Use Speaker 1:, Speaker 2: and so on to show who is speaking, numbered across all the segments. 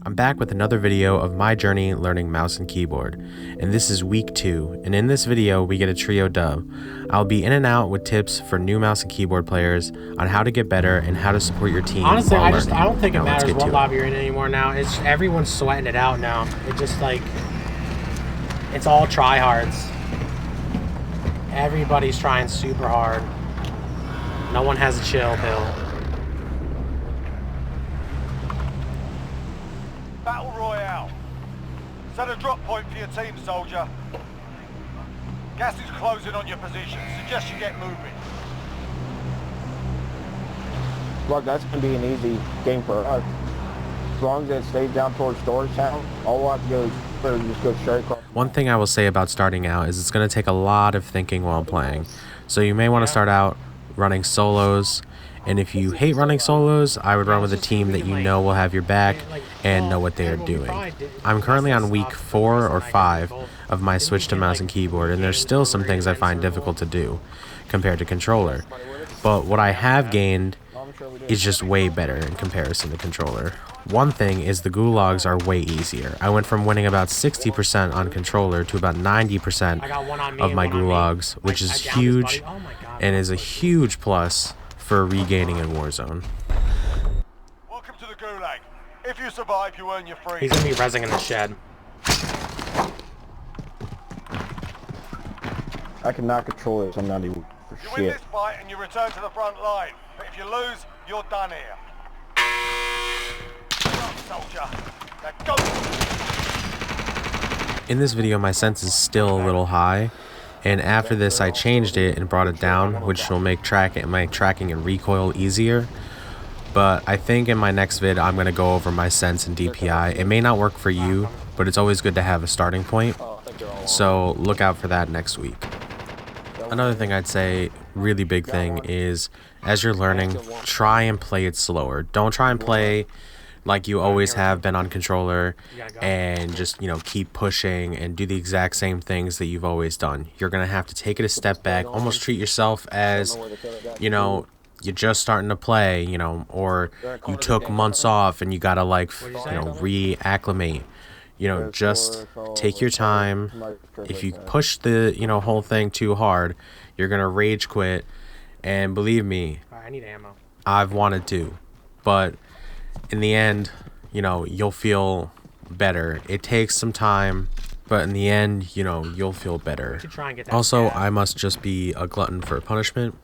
Speaker 1: I'm back with another video of my journey learning mouse and keyboard, and this is week 2, and in this video we get a trio dub. I'll be in and out with tips for new mouse and keyboard players on how to get better and how to support your team.
Speaker 2: Honestly,
Speaker 1: while
Speaker 2: I
Speaker 1: learning.
Speaker 2: don't think it
Speaker 1: Now, let's
Speaker 2: matters
Speaker 1: get
Speaker 2: what
Speaker 1: to
Speaker 2: lobby you're in anymore now. It's everyone's sweating it out now. It just like it's all tryhards. Everybody's trying super hard. No one has a chill pill.
Speaker 3: Battle Royale. Set a drop point for your team, soldier. Gas is closing on your position. Suggest you get moving.
Speaker 4: Look, that's going to be an easy game for us. As long as it stays down towards Georgetown, all we'll have to do is just go straight across.
Speaker 1: One thing I will say about starting out is it's going to take a lot of thinking while playing. So you may want to start out running solos, and if you hate running solos, I would run with a team that you know will have your back and know what they are doing. I'm currently on week 4 or 5 of my switch to mouse and keyboard, and there's still some things I find difficult to do compared to controller. But what I have gained is just way better in comparison to controller. One thing is the gulags are way easier. I went from winning about 60% on controller to about 90% of my gulags, which is huge and is a huge plus for regaining in Warzone.
Speaker 3: Welcome to the Gulag. If you survive, you earn your freedom.
Speaker 2: He's gonna be rezzing in the shed.
Speaker 4: I cannot control it, so I'm not even for
Speaker 3: You win
Speaker 4: shit.
Speaker 3: this fight and you return to the front line. But if you lose, you're done here. Good luck, soldier. Now go.
Speaker 1: In this video, my sense is still a little high, and after this I changed it and brought it down, which will make tracking and recoil easier. But I think in my next vid I'm going to go over my sense and DPI. It may not work for you, but it's always good to have a starting point, so look out for that next week. Another thing I'd say, really big thing, is as you're learning, try and play it slower. Don't try and play like you always have been on controller and just, keep pushing and do the exact same things that you've always done. You're going to have to take it a step back, almost treat yourself as, you're just starting to play, or you took months off and you got to reacclimate. Just take your time. If you push the, whole thing too hard, you're going to rage quit. And believe me,
Speaker 2: I need ammo.
Speaker 1: I've wanted to, but in the end, you'll feel better. It takes some time, but in the end, you'll feel better. Also, I must just be a glutton for punishment,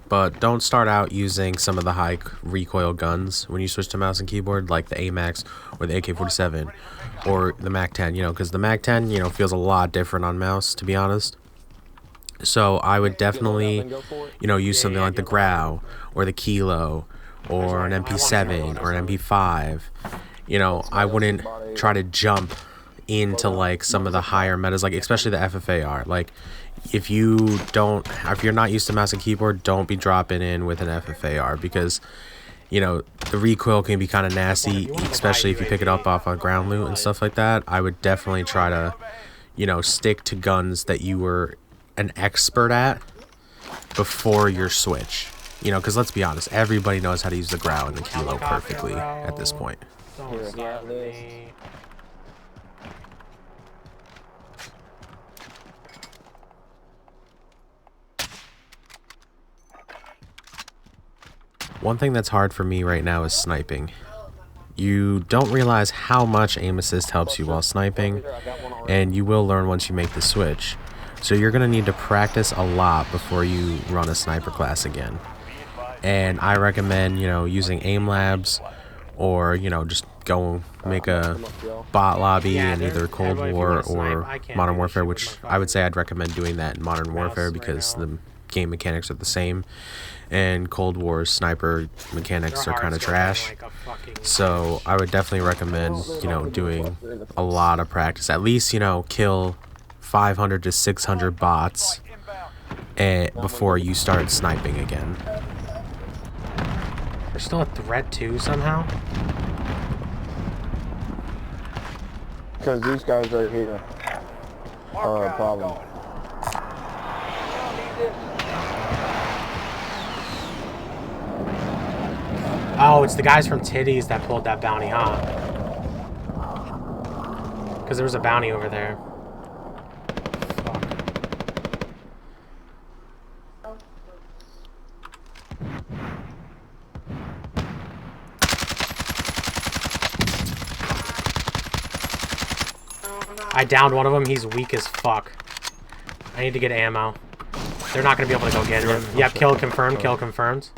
Speaker 1: but don't start out using some of the high recoil guns when you switch to mouse and keyboard, like the AMAX or the AK-47 or the MAC-10, because the MAC-10, feels a lot different on mouse, to be honest. So I would definitely, use something like the Grau or the Kilo or an MP7 or an MP5. I wouldn't try to jump into some of the higher metas, especially the FFAR. If you're not used to mouse and keyboard, don't be dropping in with an FFAR, because the recoil can be kind of nasty, especially if you pick it up off of ground loot and stuff like that. I would definitely try to stick to guns that you were an expert at before your switch, because let's be honest, everybody knows how to use the Grau and the Kilo perfectly at this point.
Speaker 2: Don't start with me.
Speaker 1: One thing that's hard for me right now is sniping. You don't realize how much aim assist helps you while sniping, and you will learn once you make the switch. So you're going to need to practice a lot before you run a sniper class again. And I recommend, using aim labs, or, just go make a bot lobby in either Cold War or Modern Warfare, which I would say I'd recommend doing that in Modern Warfare because the game mechanics are the same, and Cold War's sniper mechanics are kind of trash. So I would definitely recommend, doing a lot of practice. At least, kill 500 to 600 bots before you start sniping again.
Speaker 2: There's still a threat too somehow.
Speaker 4: Because these guys right here are a problem.
Speaker 2: Oh, it's the guys from Titties that pulled that bounty, huh? Because there was a bounty over there. Fuck. I downed one of them. He's weak as fuck. I need to get ammo. They're not going to be able to go get him. Yep, kill confirmed. Kill confirmed.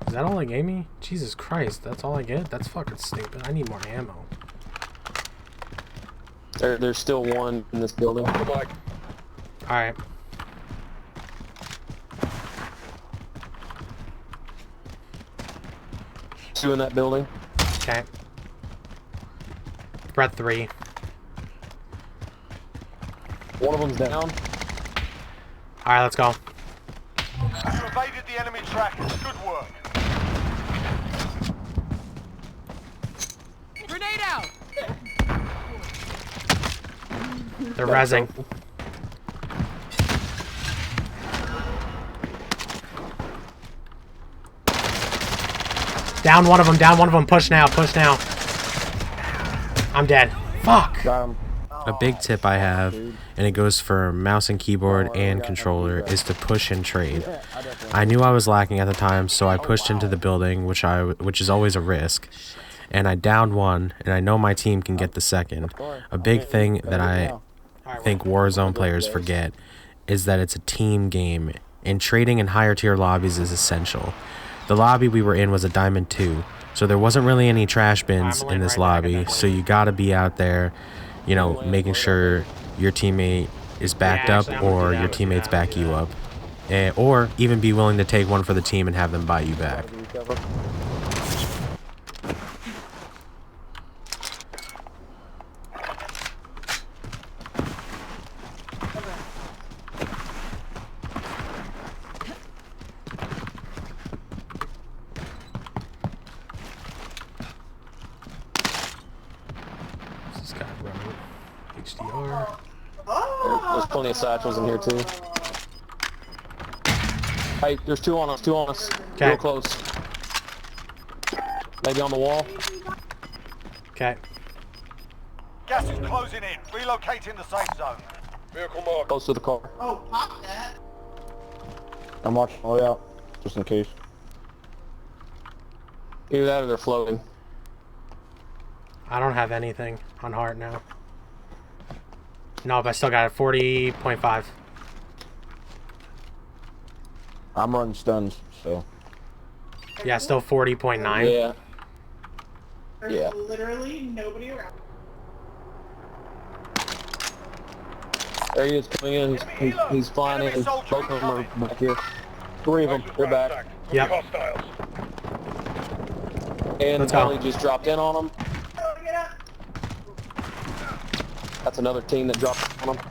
Speaker 2: Is that all I gave me? Jesus Christ, that's all I get? That's fucking stupid. I need more ammo.
Speaker 5: There's still one in this building.
Speaker 2: Alright.
Speaker 5: Two in that building.
Speaker 2: Okay. We're at 3.
Speaker 5: One of them's down.
Speaker 2: Alright, let's go.
Speaker 3: You evaded the enemy trackers. Good work.
Speaker 6: Grenade out!
Speaker 2: They're rezzing. Down one of them, down one of them. Push now, push now. I'm dead. Fuck.
Speaker 4: Got him.
Speaker 1: A big tip I have, and it goes for mouse and keyboard and controller, is to push and trade. I knew I was lacking at the time, so I pushed into the building, which is always a risk. And I downed one, and I know my team can get the second. A big thing that I think Warzone players forget is that it's a team game, and trading in higher tier lobbies is essential. The lobby we were in was a Diamond 2, so there wasn't really any trash bins in this lobby, so you gotta be out there, you know, making sure your teammate is backed up or your teammates back you up. Or even be willing to take one for the team and have them buy you back.
Speaker 2: This guy running. HDR.
Speaker 5: There's plenty of satchels in here too. Hey, there's two on us.
Speaker 2: Okay.
Speaker 5: Real close. Maybe on the wall.
Speaker 2: Okay.
Speaker 3: Gas is closing in. Relocating the safe zone. Vehicle mark.
Speaker 5: Close to the car.
Speaker 4: I'm watching all the way out, just in case.
Speaker 5: Either that or they're floating.
Speaker 2: I don't have anything on heart now. Nope, I still got it. 40.5.
Speaker 4: I'm running stuns, so.
Speaker 2: Yeah, still 40.9.
Speaker 5: Yeah. Yeah.
Speaker 6: Literally nobody around.
Speaker 5: There he is coming in. He's flying in. Both of them are back here. 3 of them. They're back.
Speaker 2: Yep.
Speaker 5: And
Speaker 2: Let's go.
Speaker 5: Holly just dropped in on them. That's another team that dropped on them.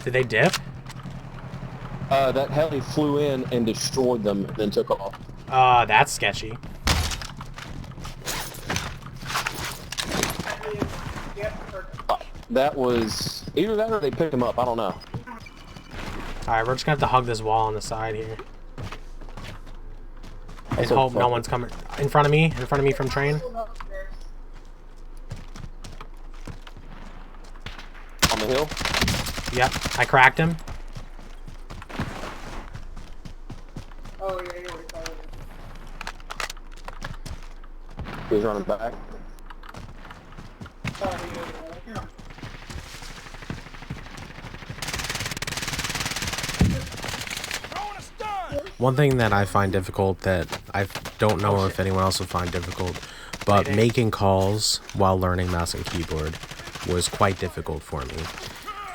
Speaker 2: Did they dip?
Speaker 5: That heli flew in and destroyed them and then took off.
Speaker 2: That's sketchy.
Speaker 5: That was either that or they picked him up. I don't know.
Speaker 2: Alright, we're just gonna have to hug this wall on the side here. And hope no one's coming in front of me from train.
Speaker 5: On the hill.
Speaker 2: Yep, I cracked him.
Speaker 6: Oh, yeah, you're right.
Speaker 5: He's running back.
Speaker 1: One thing that I find difficult, that I don't know if anyone else will find difficult, but making calls while learning mouse and keyboard was quite difficult for me.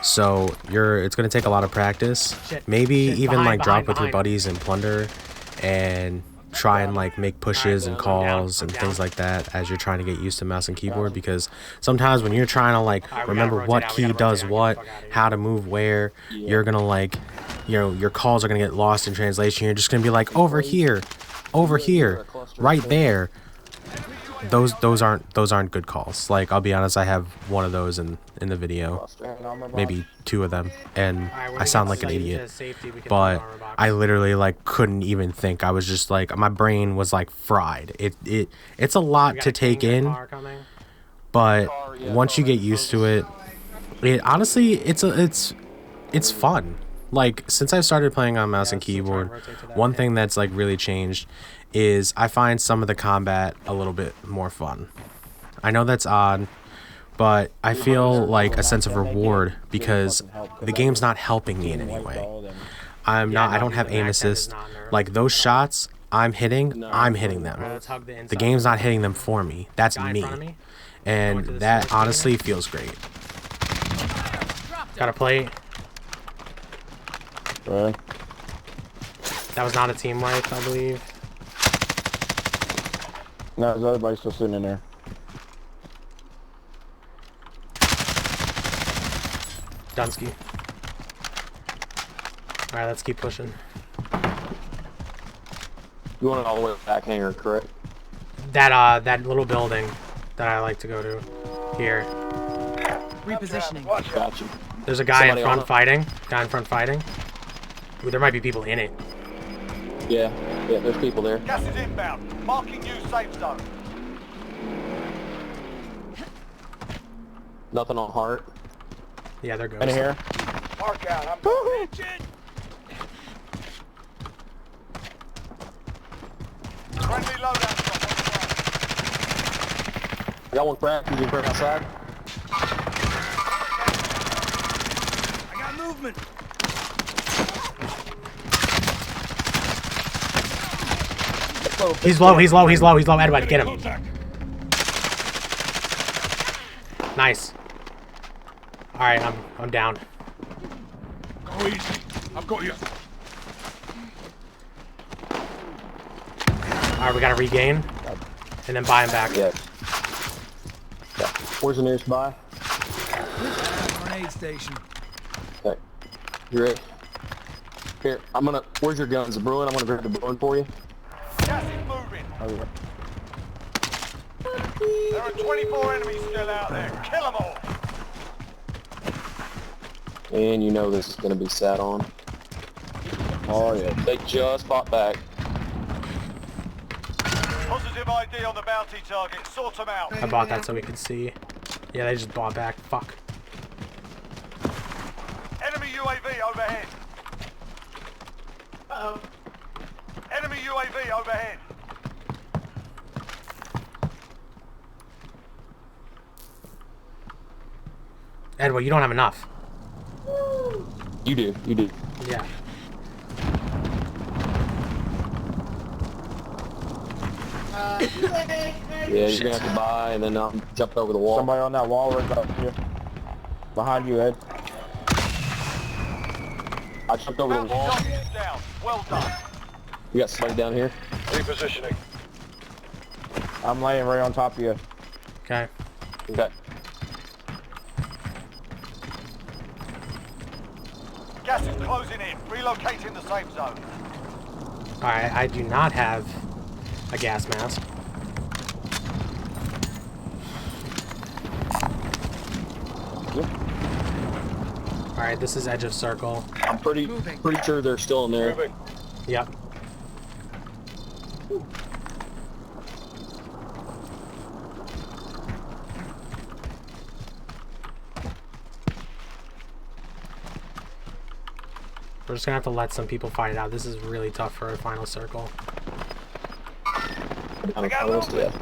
Speaker 1: So it's going to take a lot of practice. Maybe even like drop with your buddies and plunder and try and like make pushes and calls and things like that as you're trying to get used to mouse and keyboard, because sometimes when you're trying to like remember what key does what, how to move where, you're gonna like, you know, your calls are gonna get lost in translation. You're just gonna be like over here, right there. those aren't good calls. Like, I'll be honest, I have one of those in the video, maybe 2 of them, and I sound like an idiot. But I literally like couldn't even think. I was just like, my brain was like fried. It's a lot to take in, but once you get used to it, honestly it's fun. Like, since I started playing on mouse and keyboard, one thing that's like really changed is I find some of the combat a little bit more fun. I know that's odd, but I feel like a sense of reward because the game's not helping me in any way. I don't have aim assist. Like, those shots I'm hitting them. The game's not hitting them for me. That's me. And that honestly feels great.
Speaker 2: Got a plate.
Speaker 4: Right.
Speaker 2: That was not a team wipe, I believe.
Speaker 4: No, there's other bike's still sitting in there.
Speaker 2: Dunsky. Alright, let's keep pushing.
Speaker 5: You want it all the way back hangar, correct?
Speaker 2: That little building that I like to go to. Here.
Speaker 6: Repositioning.
Speaker 5: Gotcha.
Speaker 2: There's a guy in front fighting. Ooh, there might be people in it.
Speaker 5: Yeah, there's people there.
Speaker 3: Gas is inbound. Marking new safe zone.
Speaker 5: Nothing on heart.
Speaker 2: Yeah, they're ghosts.
Speaker 4: In here.
Speaker 3: Mark out. I'm going. Friendly loadout.
Speaker 5: I got one cracked. You can crack outside.
Speaker 3: I got movement.
Speaker 2: He's low. Everybody, get him. Nice. Alright, I'm down.
Speaker 3: Go easy. I've got you.
Speaker 2: Alright, we gotta regain. And then buy him back.
Speaker 5: Yeah. Where's the nearest buy?
Speaker 3: Grenade station.
Speaker 5: Okay. You ready? Here, where's your guns? The Bruin? I'm gonna grab the Bruin for you.
Speaker 3: Gas is moving.
Speaker 4: Oh, yeah.
Speaker 3: There are 24 enemies still out there. Kill them all.
Speaker 5: And you know this is gonna be sat on.
Speaker 4: Oh, yeah.
Speaker 5: They just fought back.
Speaker 3: Positive ID on the bounty target. Sort them out.
Speaker 2: I bought that so we could see. Yeah, they just bought back. Fuck.
Speaker 3: Enemy UAV overhead.
Speaker 6: Uh-oh.
Speaker 3: Enemy UAV overhead.
Speaker 2: Edward, you don't have enough.
Speaker 5: You do.
Speaker 2: Yeah.
Speaker 5: Yeah, you're gonna have to buy and then jump over the wall.
Speaker 4: Somebody on that wall right up here. Behind you, Ed.
Speaker 5: I jumped over the
Speaker 3: Bounty
Speaker 5: wall.
Speaker 3: target is down. Well done.
Speaker 5: You got somebody down here?
Speaker 3: Repositioning.
Speaker 4: I'm laying right on top of you.
Speaker 2: Okay.
Speaker 5: Okay.
Speaker 3: Gas is closing in. Relocating the safe zone.
Speaker 2: Alright, I do not have a gas mask. Alright, this is edge of circle.
Speaker 5: I'm pretty sure they're still in there.
Speaker 3: Moving.
Speaker 2: Yep. We're just gonna have to let some people fight it out. This is really tough for a final circle.
Speaker 3: I got movement.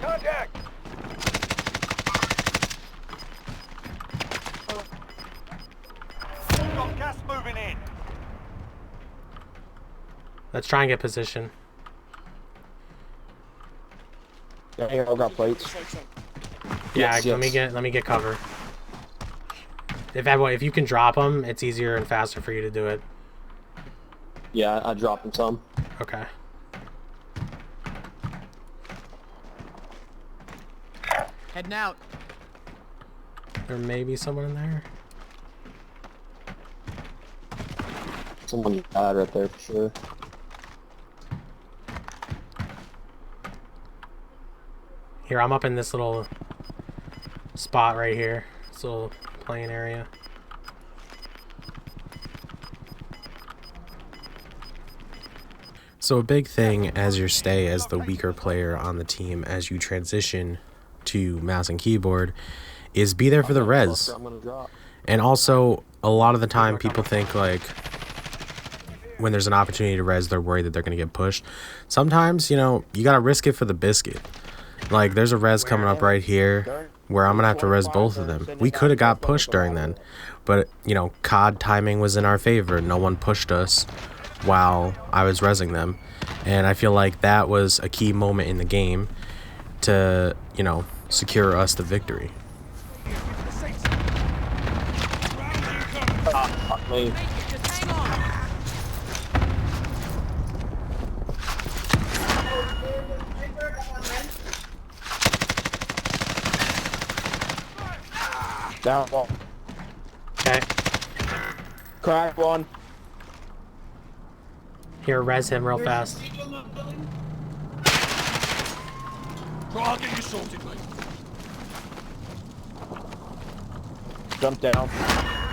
Speaker 3: Contact. Got gas moving in.
Speaker 2: Let's try and get position.
Speaker 4: Yeah, I got plates.
Speaker 2: Yeah,
Speaker 5: Yes,
Speaker 2: let
Speaker 5: yes.
Speaker 2: me get cover. If you can drop them, it's easier and faster for you to do it.
Speaker 5: Yeah, I dropped them some.
Speaker 2: Okay.
Speaker 6: Heading out.
Speaker 2: There may be someone in there.
Speaker 5: Someone died right there for sure.
Speaker 2: Here, I'm up in this little spot right here. This little playing area.
Speaker 1: So a big thing as your stay as the weaker player on the team as you transition to mouse and keyboard is be there for the res. And also, a lot of the time people think like when there's an opportunity to res, they're worried that they're going to get pushed. Sometimes, you know, you got to risk it for the biscuit. Like, there's a res coming up right here where I'm going to have to res both of them. We could have got pushed during then, but, you know, COD timing was in our favor. No one pushed us while I was resing them. And I feel like that was a key moment in the game to, you know, secure us the victory.
Speaker 4: Down one.
Speaker 2: Okay.
Speaker 4: Crack one.
Speaker 2: Here, res him real fast.
Speaker 3: I'll get you sorted, mate.
Speaker 4: Jump down.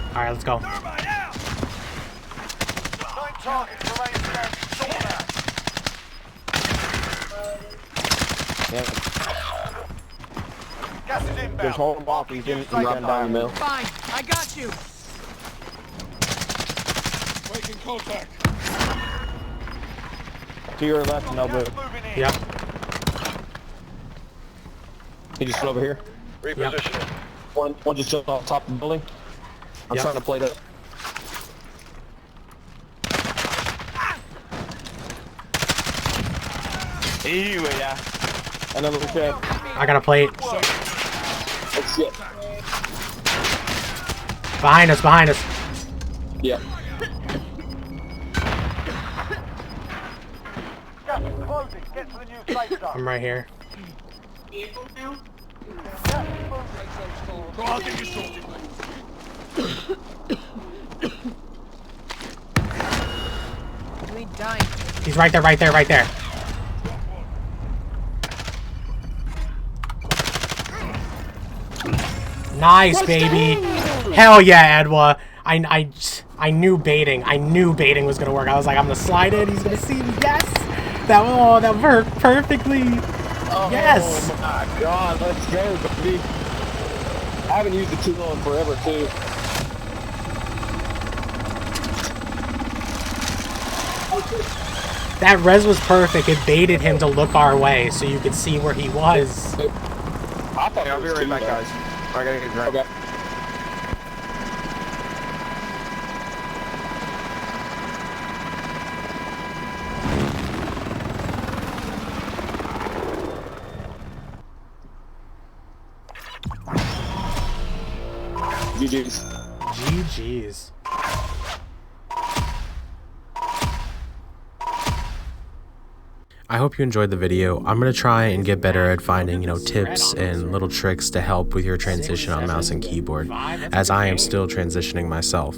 Speaker 2: Alright, let's go.
Speaker 3: 9 targets remain standing. Sort that.
Speaker 4: Yeah.
Speaker 3: Gas is inbound.
Speaker 4: Just hold him off. He's down the mill.
Speaker 6: Fine, I got you.
Speaker 3: Making contact.
Speaker 4: To your left, Nobu.
Speaker 3: Moving in.
Speaker 2: Yep.
Speaker 5: He just stood over here.
Speaker 3: Repositioning.
Speaker 5: One just jumped off top of the building. I'm
Speaker 2: Yep.
Speaker 5: trying to play that.
Speaker 4: Yeah. Another check.
Speaker 2: I got a plate.
Speaker 5: That's it.
Speaker 2: Behind us, behind us.
Speaker 5: Yeah.
Speaker 3: Gas is closing. Get to the new safe zone.
Speaker 2: I'm right here.
Speaker 3: I'll get you sorted, mate.
Speaker 6: Lead dying.
Speaker 2: He's right there, right there, right there. Nice, baby. Hell yeah, Edwa. I knew baiting. I knew baiting was gonna work. I was like, I'm gonna slide in. He's gonna see me. Yes. That worked perfectly. Yes.
Speaker 5: Oh my god, let's go, baby. I haven't used the tool in forever, too.
Speaker 2: That res was perfect. It baited him to look our way so you could see where he was.
Speaker 5: I thought
Speaker 4: I'll be right back, guys. I gotta get drunk.
Speaker 5: Okay. GG's.
Speaker 2: GG's.
Speaker 1: I hope you enjoyed the video. I'm going to try and get better at finding, you know, tips and little tricks to help with your transition on mouse and keyboard, as I am still transitioning myself.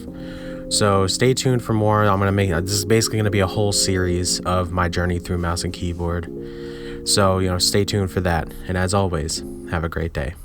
Speaker 1: So stay tuned for more. I'm going to make, this is basically going to be a whole series of my journey through mouse and keyboard. So, you know, stay tuned for that. And as always, have a great day.